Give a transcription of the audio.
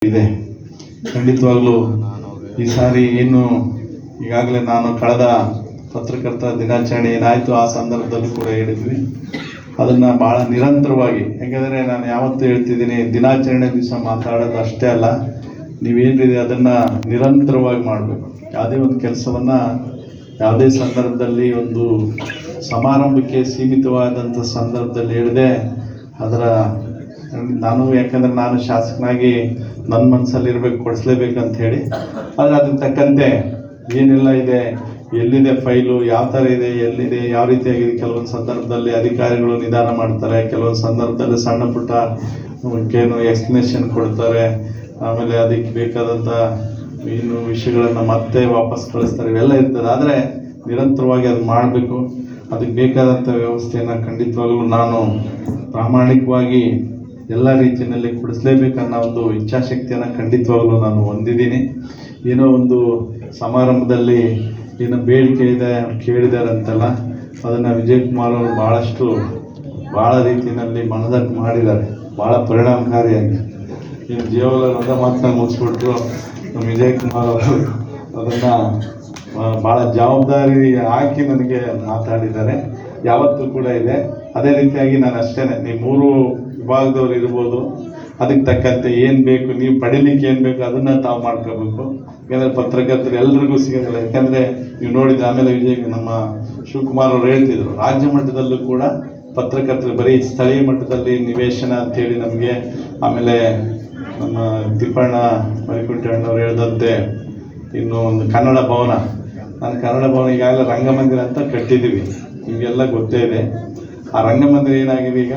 ಇದೆ. ಖಂಡಿತವಾಗ್ಲೂ ಈ ಸಾರಿ ಏನು ಈಗಾಗಲೇ ನಾನು ಕಳೆದ ಪತ್ರಕರ್ತರ ದಿನಾಚರಣೆ ಏನಾಯಿತು ಆ ಸಂದರ್ಭದಲ್ಲೂ ಕೂಡ ಹೇಳಿದ್ವಿ, ಅದನ್ನು ಭಾಳ ನಿರಂತರವಾಗಿ, ಯಾಕೆಂದರೆ ನಾನು ಯಾವತ್ತೂ ಹೇಳ್ತಿದ್ದೀನಿ, ದಿನಾಚರಣೆ ದಿವಸ ಮಾತಾಡೋದು ಅಷ್ಟೇ ಅಲ್ಲ, ನೀವೇನಿದೆ ಅದನ್ನು ನಿರಂತರವಾಗಿ ಮಾಡಬೇಕು. ಯಾವುದೇ ಒಂದು ಕೆಲಸವನ್ನು ಯಾವುದೇ ಸಂದರ್ಭದಲ್ಲಿ ಒಂದು ಸಮಾರಂಭಕ್ಕೆ ಸೀಮಿತವಾದಂಥ ಸಂದರ್ಭದಲ್ಲಿ ಹೇಳಿದೆ ಅದರ ಯಾಕಂದರೆ ನಾನು ಶಾಸಕನಾಗಿ ನನ್ನ ಮನಸ್ಸಲ್ಲಿ ಇರಬೇಕು, ಕೊಡಿಸ್ಲೇಬೇಕಂತ ಹೇಳಿ, ಆದರೆ ಅದಕ್ಕೆ ತಕ್ಕಂತೆ ಏನೆಲ್ಲ ಇದೆ, ಎಲ್ಲಿದೆ ಫೈಲು, ಯಾವ ಥರ ಇದೆ, ಎಲ್ಲಿದೆ, ಯಾವ ರೀತಿಯಾಗಿದೆ, ಕೆಲವೊಂದು ಸಂದರ್ಭದಲ್ಲಿ ಅಧಿಕಾರಿಗಳು ನಿಧಾನ ಮಾಡ್ತಾರೆ, ಕೆಲವೊಂದು ಸಂದರ್ಭದಲ್ಲಿ ಸಣ್ಣ ಪುಟ್ಟ ಏನು ಎಕ್ಸ್ಪ್ಲನೇಷನ್ ಕೊಡ್ತಾರೆ, ಆಮೇಲೆ ಅದಕ್ಕೆ ಬೇಕಾದಂಥ ಏನು ವಿಷಯಗಳನ್ನು ಮತ್ತೆ ವಾಪಸ್ ಕಳಿಸ್ತಾರೆ, ಇವೆಲ್ಲ ಇರ್ತದೆ. ಆದರೆ ನಿರಂತರವಾಗಿ ಅದು ಮಾಡಬೇಕು. ಅದಕ್ಕೆ ಬೇಕಾದಂಥ ವ್ಯವಸ್ಥೆಯನ್ನು ಖಂಡಿತವಾಗಲೂ ನಾನು ಪ್ರಾಮಾಣಿಕವಾಗಿ ಎಲ್ಲ ರೀತಿಯಲ್ಲಿ ಕೊಡಿಸ್ಲೇಬೇಕನ್ನೋ ಒಂದು ಇಚ್ಛಾಶಕ್ತಿಯನ್ನು ಖಂಡಿತವಾಗಲೂ ನಾನು ಹೊಂದಿದ್ದೀನಿ. ಏನೋ ಒಂದು ಸಮಾರಂಭದಲ್ಲಿ ಏನೋ ಬೇಡಿಕೆ ಇದೆ, ಕೇಳಿದ್ದಾರೆ ಅಂತಲ್ಲ, ಅದನ್ನು ವಿಜಯಕುಮಾರ್ ಅವರು ಭಾಳ ರೀತಿಯಲ್ಲಿ ಮನದಟ್ಟು ಮಾಡಿದ್ದಾರೆ, ಭಾಳ ಪರಿಣಾಮಕಾರಿಯಾಗಿ. ಇನ್ನು ಜೀವನ ರಥ ಮಾತನ್ನ ಮುಗಿಸ್ಬಿಟ್ರು ನಮ್ಮ ವಿಜಯಕುಮಾರ್ ಅವರು ಅದನ್ನು ಭಾಳ ಜವಾಬ್ದಾರಿ ಹಾಕಿ ನನಗೆ ಮಾತಾಡಿದ್ದಾರೆ, ಯಾವತ್ತೂ ಕೂಡ ಇದೆ. ಅದೇ ರೀತಿಯಾಗಿ ನಾನು ಅಷ್ಟೇ, ನೀವು 3 ವಿಭಾಗದವ್ರು ಇರ್ಬೋದು, ಅದಕ್ಕೆ ತಕ್ಕಂತೆ ಏನು ಬೇಕು, ನೀವು ಪಡೀಲಿಕ್ಕೆ ಏನು ಬೇಕು ಅದನ್ನು ತಾವು ಮಾಡ್ಕೋಬೇಕು. ಯಾಕಂದರೆ ಪತ್ರಕರ್ತರು ಎಲ್ರಿಗೂ ಸಿಗೋದಿಲ್ಲ. ಯಾಕಂದರೆ ನೀವು ನೋಡಿದ್ರೆ ಆಮೇಲೆ ನಮ್ಮ ಶಿವಕುಮಾರ್ ಅವರು ಹೇಳ್ತಿದ್ರು, ರಾಜ್ಯ ಮಟ್ಟದಲ್ಲೂ ಕೂಡ ಪತ್ರಕರ್ತರು ಬರೀ ಸ್ಥಳೀಯ ಮಟ್ಟದಲ್ಲಿ ನಿವೇಶನ ಅಂತೇಳಿ ನಮಗೆ, ಆಮೇಲೆ ನಮ್ಮ ತಿಪ್ಪಣ್ಣ ಮರಿಕುಂಟಣ್ಣವ್ರು ಹೇಳಿದಂತೆ ಇನ್ನು ಒಂದು ಕನ್ನಡ ಭವನ, ನಾನು ಕನ್ನಡ ಭವನ ಈಗಾಗಲೇ ರಂಗಮಂದಿರ ಅಂತ ಕಟ್ಟಿದ್ದೀವಿ, ನಿಮಗೆಲ್ಲ ಗೊತ್ತೇ ಇದೆ. ಆ ರಂಗಮಂದಿರ ಏನಾಗಿದೆ, ಈಗ